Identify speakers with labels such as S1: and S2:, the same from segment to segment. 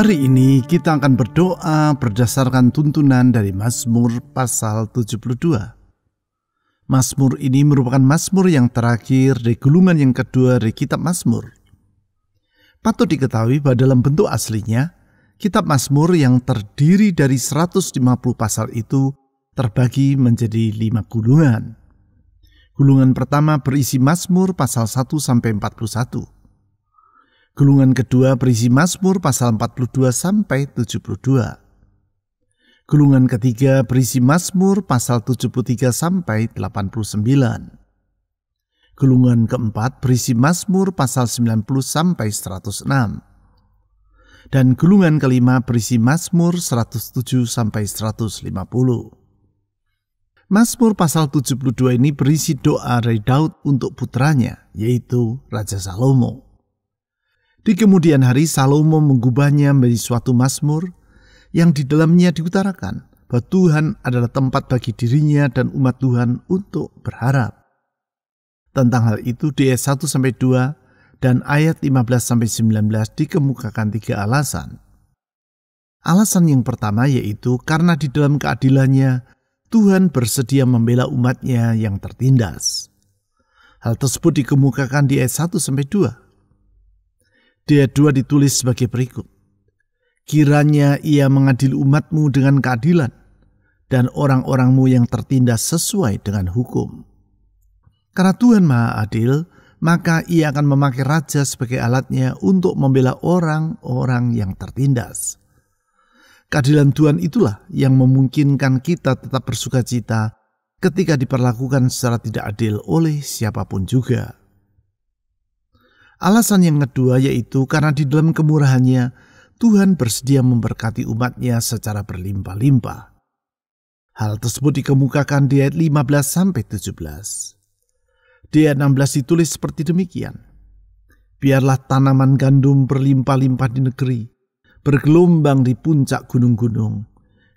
S1: Hari ini kita akan berdoa berdasarkan tuntunan dari Mazmur pasal 72. Mazmur ini merupakan Mazmur yang terakhir dari gulungan yang kedua dari kitab Mazmur. Patut diketahui bahwa dalam bentuk aslinya, kitab Mazmur yang terdiri dari 150 pasal itu terbagi menjadi 5 gulungan. Gulungan pertama berisi Mazmur pasal 1-41. Gulungan kedua berisi Mazmur pasal 42-72. Gulungan ketiga berisi Mazmur pasal 73-89. Gulungan keempat berisi Mazmur pasal 90-106. Dan gulungan kelima berisi Mazmur 107-150. Mazmur pasal 72 ini berisi doa dari Daud untuk putranya, yaitu Raja Salomo. Di kemudian hari Salomo mengubahnya menjadi suatu mazmur yang di dalamnya diutarakan bahwa Tuhan adalah tempat bagi dirinya dan umat Tuhan untuk berharap. Tentang hal itu di ayat 1-2 dan ayat 15-19 dikemukakan 3 alasan. Alasan yang pertama yaitu karena di dalam keadilannya Tuhan bersedia membela umatnya yang tertindas. Hal tersebut dikemukakan di ayat 1-2. Di ayat 2 ditulis sebagai berikut. Kiranya ia mengadili umatmu dengan keadilan dan orang-orangmu yang tertindas sesuai dengan hukum. Karena Tuhan Maha Adil, maka ia akan memakai raja sebagai alatnya untuk membela orang-orang yang tertindas. Keadilan Tuhan itulah yang memungkinkan kita tetap bersukacita ketika diperlakukan secara tidak adil oleh siapapun juga. Alasan yang kedua yaitu karena di dalam kemurahannya Tuhan bersedia memberkati umatnya secara berlimpah-limpah. Hal tersebut dikemukakan di ayat 15-17. Di ayat 16 ditulis seperti demikian. Biarlah tanaman gandum berlimpah-limpah di negeri, bergelombang di puncak gunung-gunung.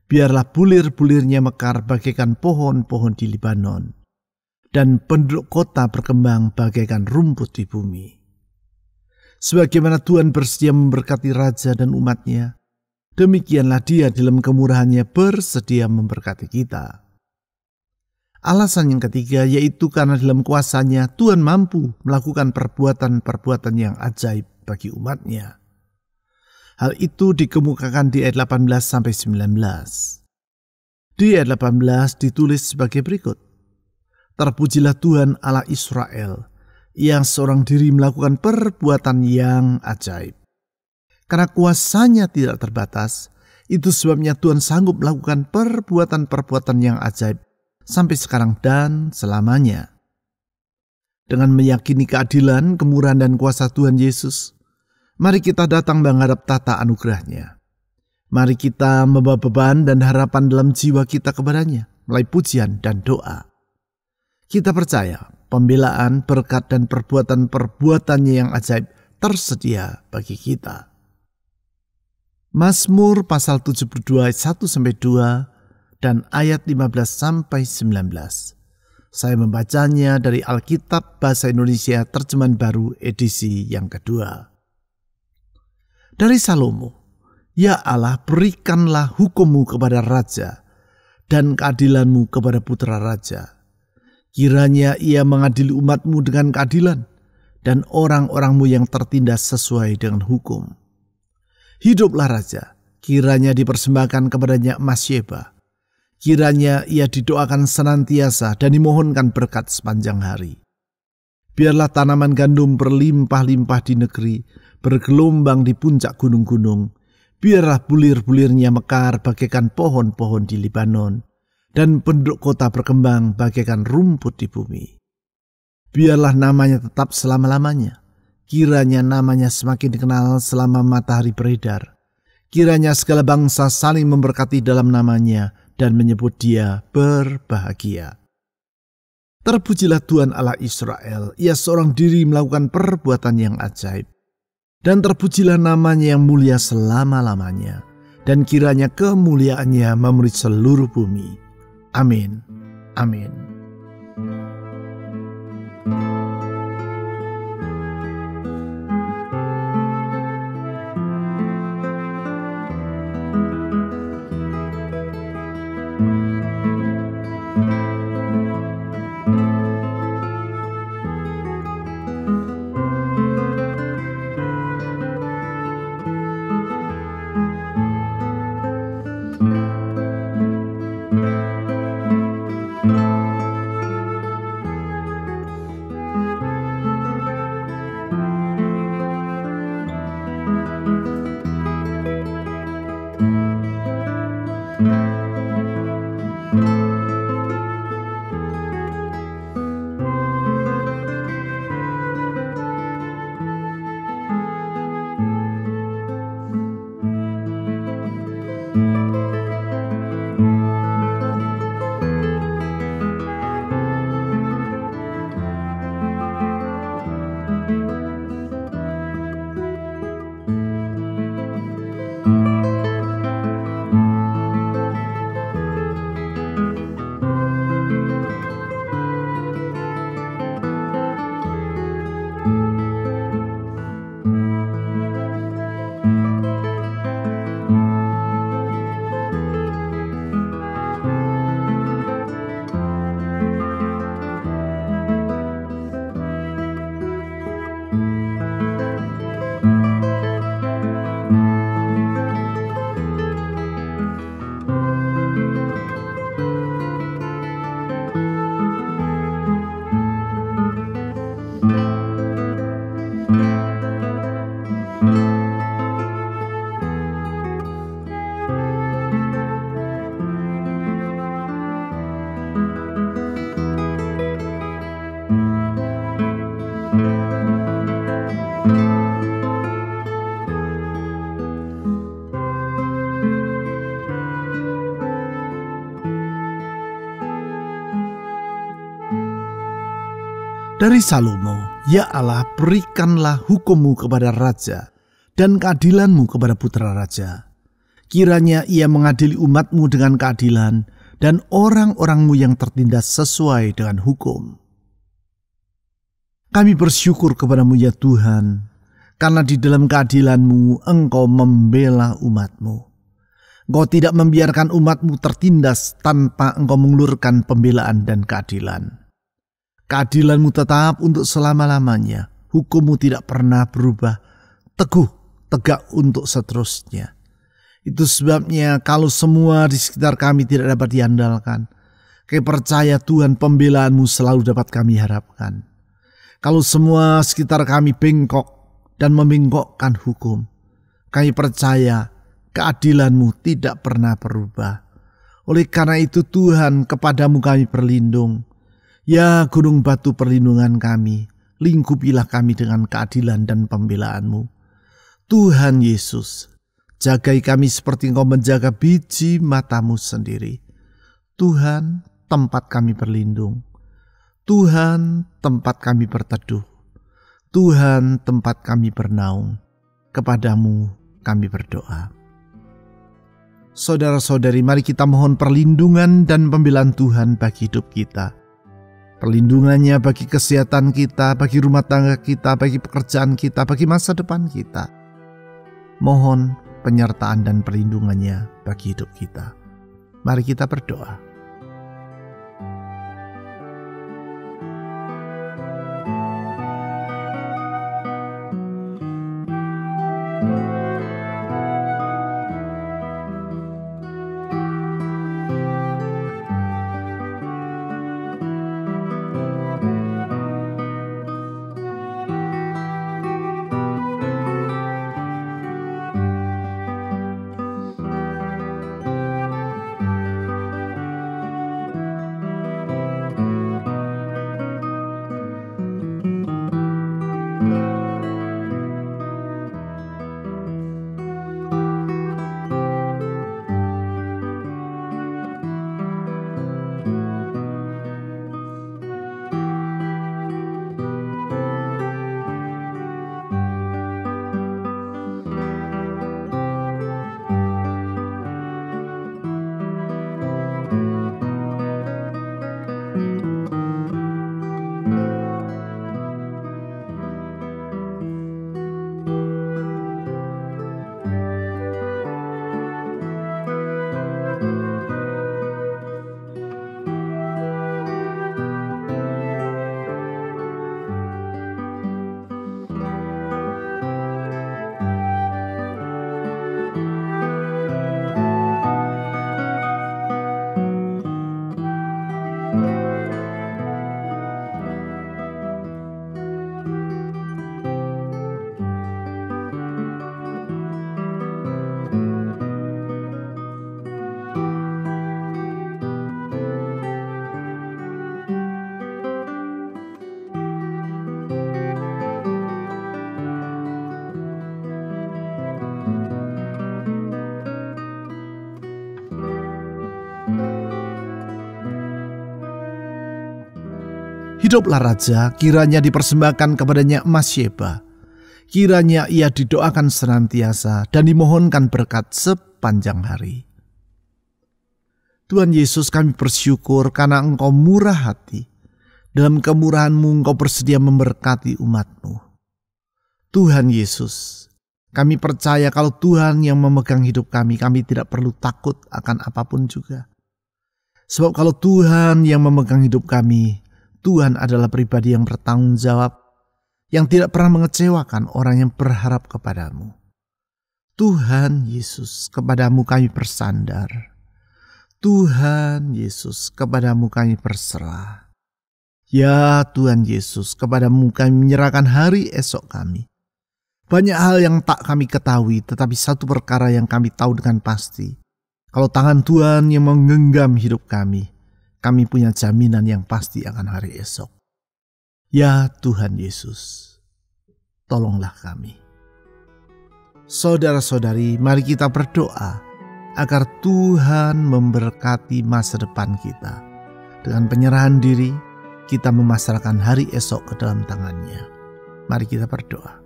S1: Biarlah bulir-bulirnya mekar bagaikan pohon-pohon di Libanon, dan penduduk kota berkembang bagaikan rumput di bumi. Sebagaimana Tuhan bersedia memberkati raja dan umatnya, demikianlah dia dalam kemurahannya bersedia memberkati kita. Alasan yang ketiga yaitu karena dalam kuasanya Tuhan mampu melakukan perbuatan-perbuatan yang ajaib bagi umatnya. Hal itu dikemukakan di ayat 18-19. Di ayat 18 ditulis sebagai berikut. Terpujilah Tuhan Allah Israel, yang seorang diri melakukan perbuatan yang ajaib. Karena kuasanya tidak terbatas, itu sebabnya Tuhan sanggup melakukan perbuatan-perbuatan yang ajaib sampai sekarang dan selamanya. Dengan meyakini keadilan, kemurahan dan kuasa Tuhan Yesus, mari kita datang menghadap tata anugerahnya. Mari kita membawa beban dan harapan dalam jiwa kita kepadanya melalui pujian dan doa. Kita percaya pembelaan, berkat, dan perbuatan-perbuatannya yang ajaib tersedia bagi kita. Mazmur pasal 72 ayat 1-2 dan ayat 15-19. Saya membacanya dari Alkitab Bahasa Indonesia Terjemahan Baru edisi yang kedua. Dari Salomo, ya Allah, berikanlah hukum-Mu kepada raja dan keadilan-Mu kepada putra raja. Kiranya ia mengadili umat-Mu dengan keadilan dan orang-orang-Mu yang tertindas sesuai dengan hukum. Hiduplah raja, kiranya dipersembahkan kepadanya emas Sheba. Kiranya ia didoakan senantiasa dan dimohonkan berkat sepanjang hari. Biarlah tanaman gandum berlimpah-limpah di negeri, bergelombang di puncak gunung-gunung. Biarlah bulir-bulirnya mekar bagaikan pohon-pohon di Libanon, dan penduduk kota berkembang bagaikan rumput di bumi. Biarlah namanya tetap selama-lamanya. Kiranya namanya semakin dikenal selama matahari beredar. Kiranya segala bangsa saling memberkati dalam namanya dan menyebut dia berbahagia. Terpujilah Tuhan Allah Israel, ia seorang diri melakukan perbuatan yang ajaib. Dan terpujilah namanya yang mulia selama-lamanya. Dan kiranya kemuliaannya memenuhi seluruh bumi. Amin. Amin. Dari Salomo, ya Allah, berikanlah hukum-Mu kepada raja dan keadilan-Mu kepada putra raja. Kiranya ia mengadili umat-Mu dengan keadilan dan orang-orang-Mu yang tertindas sesuai dengan hukum. Kami bersyukur kepada-Mu ya Tuhan, karena di dalam keadilan-Mu Engkau membela umat-Mu. Engkau tidak membiarkan umat-Mu tertindas tanpa Engkau mengulurkan pembelaan dan keadilan. Keadilan-Mu tetap untuk selama-lamanya. Hukum-Mu tidak pernah berubah, teguh, tegak untuk seterusnya. Itu sebabnya kalau semua di sekitar kami tidak dapat diandalkan, kami percaya Tuhan pembelaan-Mu selalu dapat kami harapkan. Kalau semua sekitar kami bengkok dan membengkokkan hukum, kami percaya keadilan-Mu tidak pernah berubah. Oleh karena itu Tuhan, kepada-Mu kami berlindung. Ya gunung batu perlindungan kami, lingkupilah kami dengan keadilan dan pembelaan-Mu. Tuhan Yesus, jagai kami seperti Engkau menjaga biji mata-Mu sendiri. Tuhan, tempat kami berlindung. Tuhan, tempat kami berteduh. Tuhan, tempat kami bernaung. Kepada-Mu kami berdoa. Saudara-saudari, mari kita mohon perlindungan dan pembelaan Tuhan bagi hidup kita. Perlindungannya bagi kesehatan kita, bagi rumah tangga kita, bagi pekerjaan kita, bagi masa depan kita. Mohon penyertaan dan perlindungannya bagi hidup kita. Mari kita berdoa. Hiduplah Raja, kiranya dipersembahkan kepadanya emas Sheba. Kiranya ia didoakan senantiasa dan dimohonkan berkat sepanjang hari. Tuhan Yesus, kami bersyukur karena Engkau murah hati. Dalam kemurahan-Mu Engkau bersedia memberkati umat-Mu. Tuhan Yesus, kami percaya kalau Tuhan yang memegang hidup kami, kami tidak perlu takut akan apapun juga. Sebab kalau Tuhan yang memegang hidup kami, Tuhan adalah pribadi yang bertanggung jawab, yang tidak pernah mengecewakan orang yang berharap kepada-Mu. Tuhan Yesus, kepada-Mu kami bersandar. Tuhan Yesus, kepada-Mu kami berserah. Ya Tuhan Yesus, kepada-Mu kami menyerahkan hari esok kami. Banyak hal yang tak kami ketahui, tetapi satu perkara yang kami tahu dengan pasti. Kalau tangan Tuhan yang menggenggam hidup kami punya jaminan yang pasti akan hari esok. Ya Tuhan Yesus, tolonglah kami. Saudara-saudari, mari kita berdoa agar Tuhan memberkati masa depan kita dengan penyerahan diri, kita memasrahkan hari esok ke dalam tangan-Nya. Mari kita berdoa.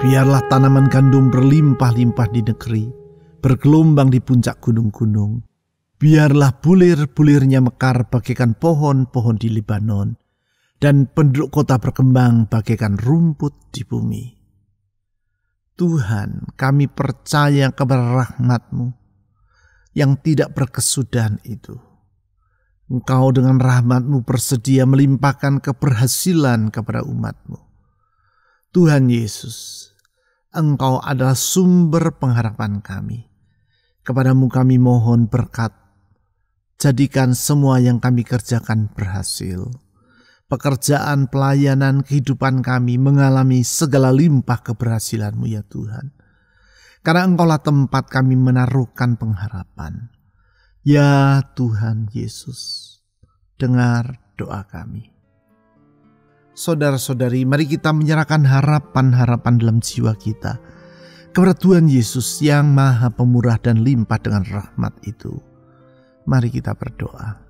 S1: Biarlah tanaman gandum berlimpah-limpah di negeri, bergelombang di puncak gunung-gunung. Biarlah bulir-bulirnya mekar bagaikan pohon-pohon di Libanon, dan penduduk kota berkembang bagaikan rumput di bumi. Tuhan, kami percaya kepada rahmat-Mu yang tidak berkesudahan itu. Engkau dengan rahmat-Mu bersedia melimpahkan keberhasilan kepada umat-Mu. Tuhan Yesus, Engkau adalah sumber pengharapan kami. Kepadamu kami mohon berkat. Jadikan semua yang kami kerjakan berhasil. Pekerjaan, pelayanan, kehidupan kami mengalami segala limpah keberhasilan-Mu ya Tuhan. Karena Engkaulah tempat kami menaruhkan pengharapan. Ya Tuhan Yesus, dengar doa kami. Saudara-saudari, mari kita menyerahkan harapan-harapan dalam jiwa kita kepada Tuhan Yesus yang Maha Pemurah dan limpah dengan rahmat itu. Mari kita berdoa.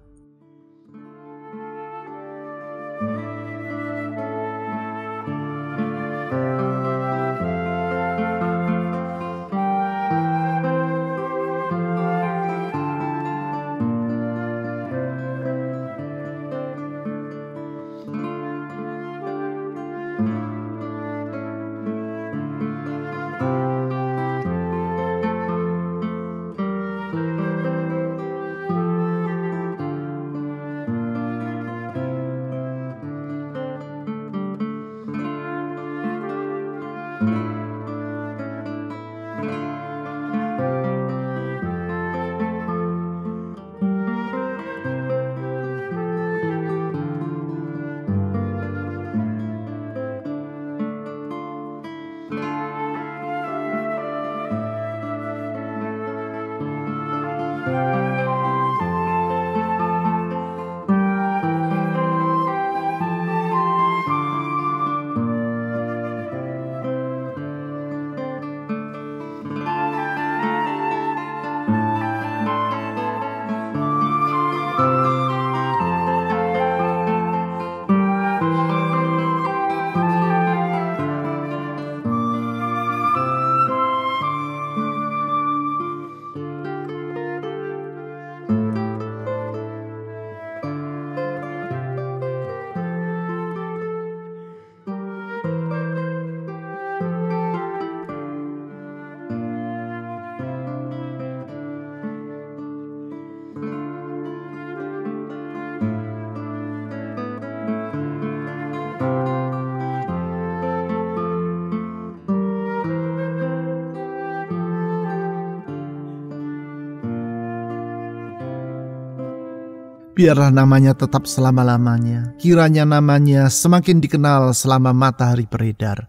S1: Biarlah namanya tetap selama-lamanya. Kiranya namanya semakin dikenal selama matahari beredar.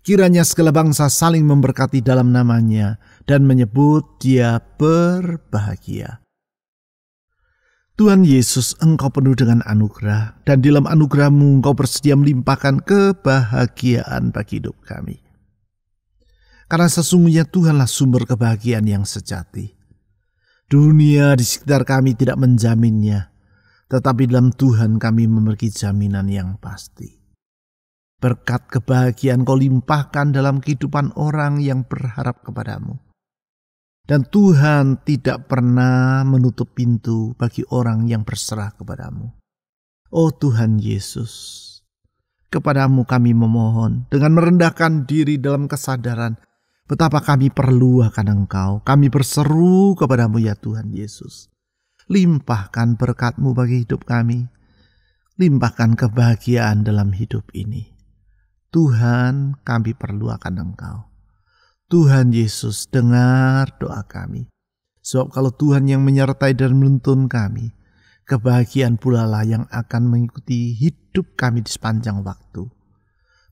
S1: Kiranya segala bangsa saling memberkati dalam namanya dan menyebut dia berbahagia. Tuhan Yesus, Engkau penuh dengan anugerah, dan di dalam anugerah-Mu Engkau bersedia melimpahkan kebahagiaan bagi hidup kami. Karena sesungguhnya Tuhanlah sumber kebahagiaan yang sejati. Dunia di sekitar kami tidak menjaminnya, tetapi dalam Tuhan kami memiliki jaminan yang pasti. Berkat kebahagiaan Kau limpahkan dalam kehidupan orang yang berharap kepadamu. Dan Tuhan tidak pernah menutup pintu bagi orang yang berserah kepadamu. Oh Tuhan Yesus, kepadamu kami memohon dengan merendahkan diri dalam kesadaran betapa kami perlu akan Engkau. Kami berseru kepadamu ya Tuhan Yesus. Limpahkan berkat-Mu bagi hidup kami. Limpahkan kebahagiaan dalam hidup ini. Tuhan, kami perlu akan Engkau. Tuhan Yesus, dengar doa kami. Sebab kalau Tuhan yang menyertai dan menuntun kami, kebahagiaan pula lah yang akan mengikuti hidup kami di sepanjang waktu.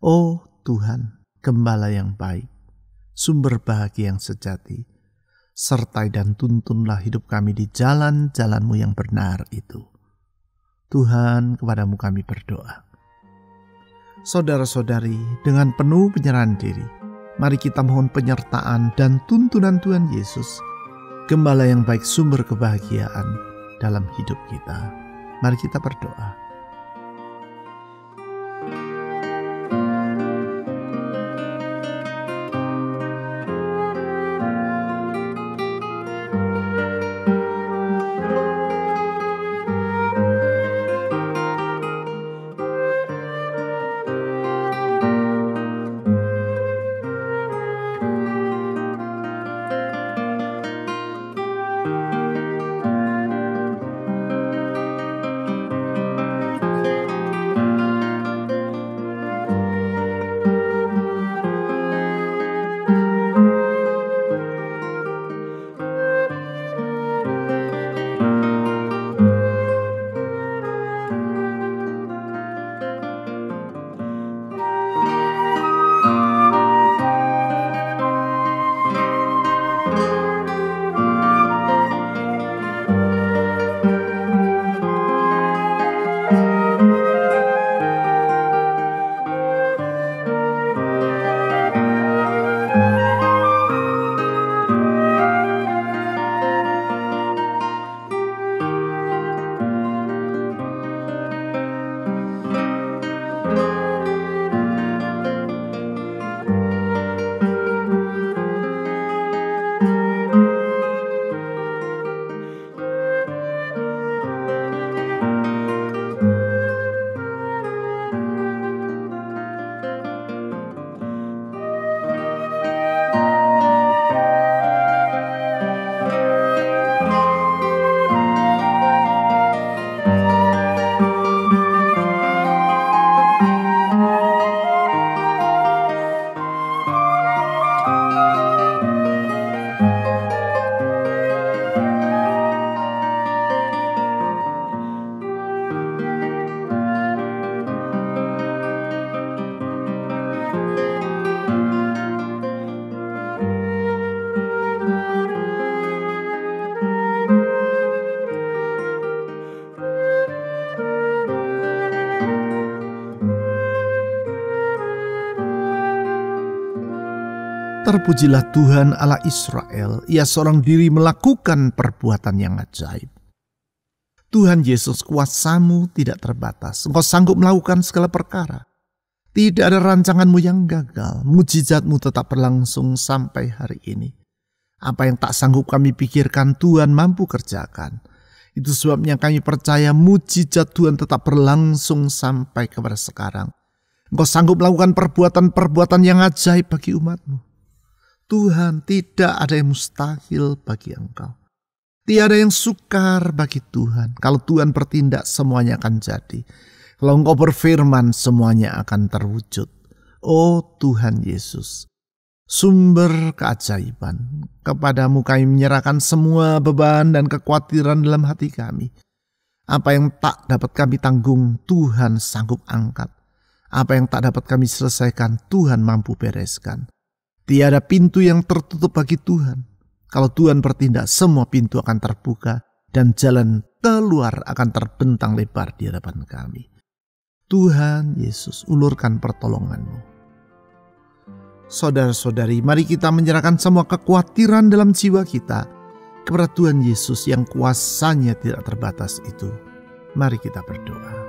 S1: Oh Tuhan, Gembala yang baik, sumber bahagia yang sejati, sertai dan tuntunlah hidup kami di jalan-jalan-Mu yang benar itu. Tuhan, kepadamu kami berdoa. Saudara-saudari, dengan penuh penyerahan diri, mari kita mohon penyertaan dan tuntunan Tuhan Yesus, Gembala yang baik, sumber kebahagiaan dalam hidup kita. Mari kita berdoa. Terpujilah Tuhan Allah Israel, Ia seorang diri melakukan perbuatan yang ajaib. Tuhan Yesus, kuasa-Mu tidak terbatas. Engkau sanggup melakukan segala perkara. Tidak ada rancangan-Mu yang gagal. Mujizat-Mu tetap berlangsung sampai hari ini. Apa yang tak sanggup kami pikirkan, Tuhan mampu kerjakan. Itu sebabnya kami percaya mujizat Tuhan tetap berlangsung sampai kepada sekarang. Engkau sanggup melakukan perbuatan-perbuatan yang ajaib bagi umat-Mu. Tuhan, tidak ada yang mustahil bagi Engkau. Tiada yang sukar bagi Tuhan. Kalau Tuhan bertindak, semuanya akan jadi. Kalau Engkau berfirman, semuanya akan terwujud. Oh Tuhan Yesus, sumber keajaiban, kepadamu kami menyerahkan semua beban dan kekhawatiran dalam hati kami. Apa yang tak dapat kami tanggung, Tuhan sanggup angkat. Apa yang tak dapat kami selesaikan, Tuhan mampu bereskan. Tiada pintu yang tertutup bagi Tuhan. Kalau Tuhan bertindak, semua pintu akan terbuka dan jalan keluar akan terbentang lebar di hadapan kami. Tuhan Yesus, ulurkan pertolongan-Mu. Saudara-saudari, mari kita menyerahkan semua kekhawatiran dalam jiwa kita kepada Tuhan Yesus yang kuasanya tidak terbatas itu. Mari kita berdoa.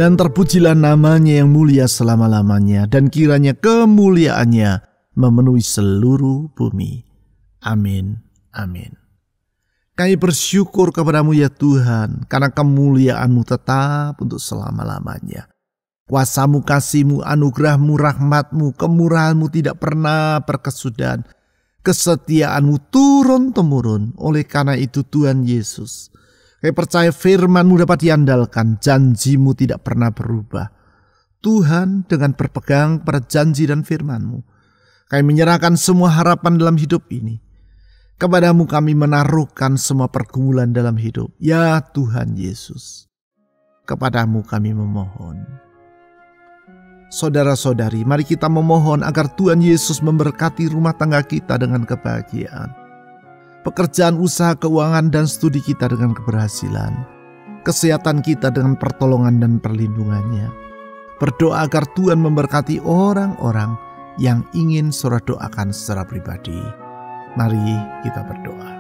S1: Dan terpujilah namanya yang mulia selama-lamanya, dan kiranya kemuliaannya memenuhi seluruh bumi. Amin. Amin. Kami bersyukur kepadamu ya Tuhan, karena kemuliaan-Mu tetap untuk selama-lamanya. Kuasa-Mu, kasih-Mu, anugerah-Mu, rahmat-Mu, kemurahan-Mu tidak pernah berkesudahan. Kesetiaan-Mu turun-temurun. Oleh karena itu Tuhan Yesus, kami percaya firman-Mu dapat diandalkan, janji-Mu tidak pernah berubah. Tuhan, dengan berpegang pada janji dan firman-Mu, kami menyerahkan semua harapan dalam hidup ini. Kepadamu kami menaruhkan semua pergumulan dalam hidup. Ya Tuhan Yesus, kepadamu kami memohon. Saudara-saudari, mari kita memohon agar Tuhan Yesus memberkati rumah tangga kita dengan kebahagiaan, pekerjaan, usaha, keuangan, dan studi kita dengan keberhasilan, kesehatan kita dengan pertolongan dan perlindungannya. Berdoa agar Tuhan memberkati orang-orang yang ingin saudara doakan secara pribadi. Mari kita berdoa.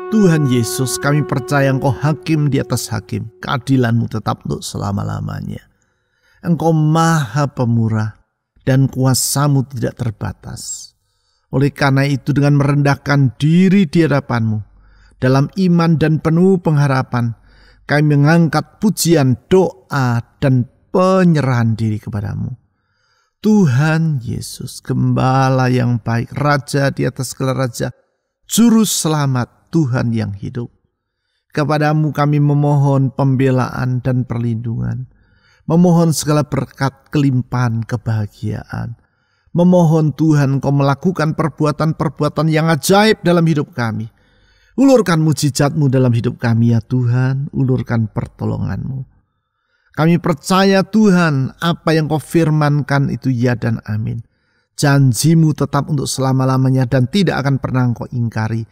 S1: Tuhan Yesus, kami percaya Engkau hakim di atas hakim. Keadilan-Mu tetap untuk selama-lamanya. Engkau maha pemurah dan kuasa-Mu tidak terbatas. Oleh karena itu, dengan merendahkan diri di hadapan-Mu, dalam iman dan penuh pengharapan, kami mengangkat pujian, doa, dan penyerahan diri kepada-Mu. Tuhan Yesus, Gembala yang baik, Raja di atas segala raja, Juru Selamat, Tuhan yang hidup. Kepada-Mu kami memohon pembelaan dan perlindungan. Memohon segala berkat, kelimpahan, kebahagiaan. Memohon Tuhan Kau melakukan perbuatan-perbuatan yang ajaib dalam hidup kami. Ulurkan mujizat-Mu dalam hidup kami ya Tuhan. Ulurkan pertolongan-Mu. Kami percaya Tuhan, apa yang Kau firmankan itu ya dan amin. Janji-Mu tetap untuk selama-lamanya dan tidak akan pernah Engkau ingkari.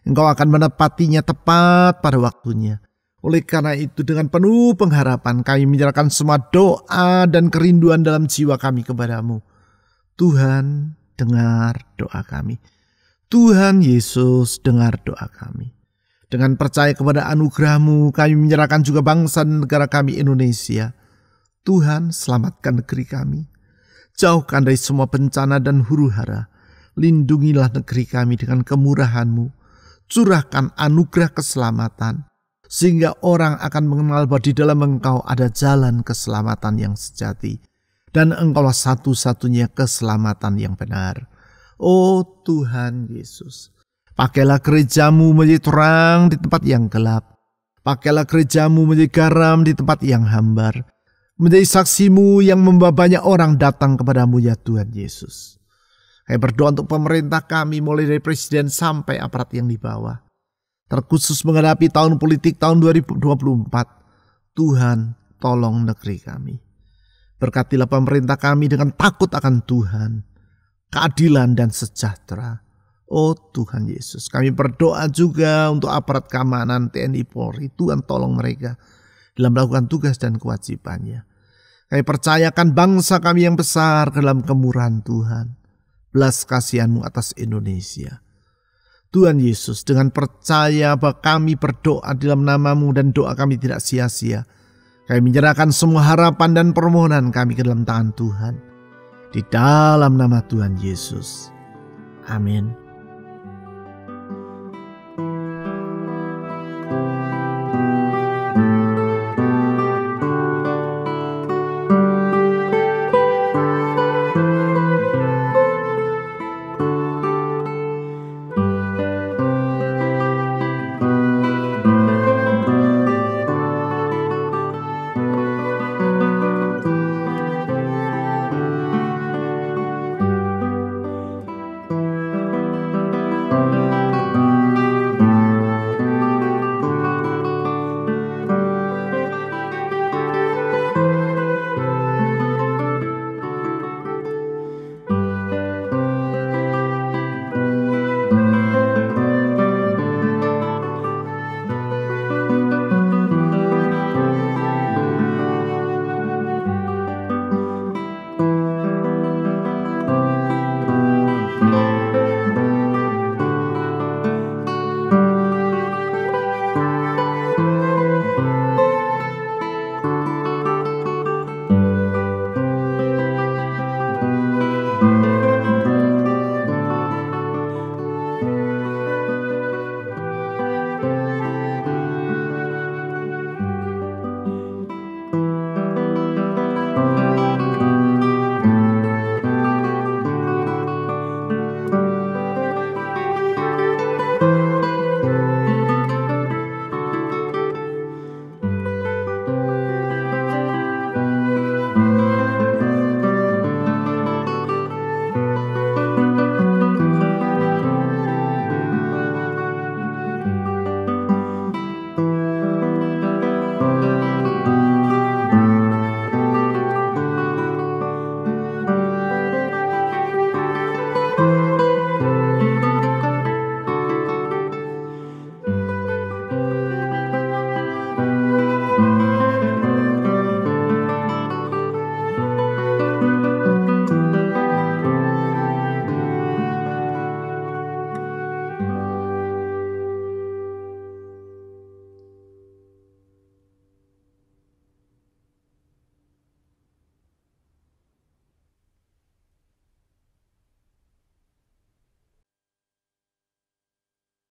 S1: Engkau akan menepatinya tepat pada waktunya. Oleh karena itu, dengan penuh pengharapan kami menyerahkan semua doa dan kerinduan dalam jiwa kami kepada-Mu. Tuhan, dengar doa kami. Tuhan Yesus, dengar doa kami. Dengan percaya kepada anugerah-Mu, kami menyerahkan juga bangsa dan negara kami Indonesia. Tuhan, selamatkan negeri kami. Jauhkan dari semua bencana dan huru-hara. Lindungilah negeri kami dengan kemurahan-Mu. Curahkan anugerah keselamatan, sehingga orang akan mengenal bahwa di dalam Engkau ada jalan keselamatan yang sejati, dan Engkaulah satu-satunya keselamatan yang benar. Oh Tuhan Yesus, pakailah gereja-Mu menjadi terang di tempat yang gelap. Pakailah gereja-Mu menjadi garam di tempat yang hambar. Menjadi saksi-Mu yang membawa banyak orang datang kepada-Mu ya Tuhan Yesus. Kami berdoa untuk pemerintah kami mulai dari presiden sampai aparat yang di bawah. Terkhusus menghadapi tahun politik tahun 2024. Tuhan, tolong negeri kami. Berkatilah pemerintah kami dengan takut akan Tuhan, keadilan dan sejahtera. Oh Tuhan Yesus, kami berdoa juga untuk aparat keamanan TNI Polri. Tuhan tolong mereka dalam melakukan tugas dan kewajibannya. Kami percayakan bangsa kami yang besar ke dalam kemurahan Tuhan. Belas kasihan-Mu atas Indonesia. Tuhan Yesus, dengan percaya bahwa kami berdoa dalam nama-Mu dan doa kami tidak sia-sia, kami menyerahkan semua harapan dan permohonan kami ke dalam tangan Tuhan. Di dalam nama Tuhan Yesus. Amin.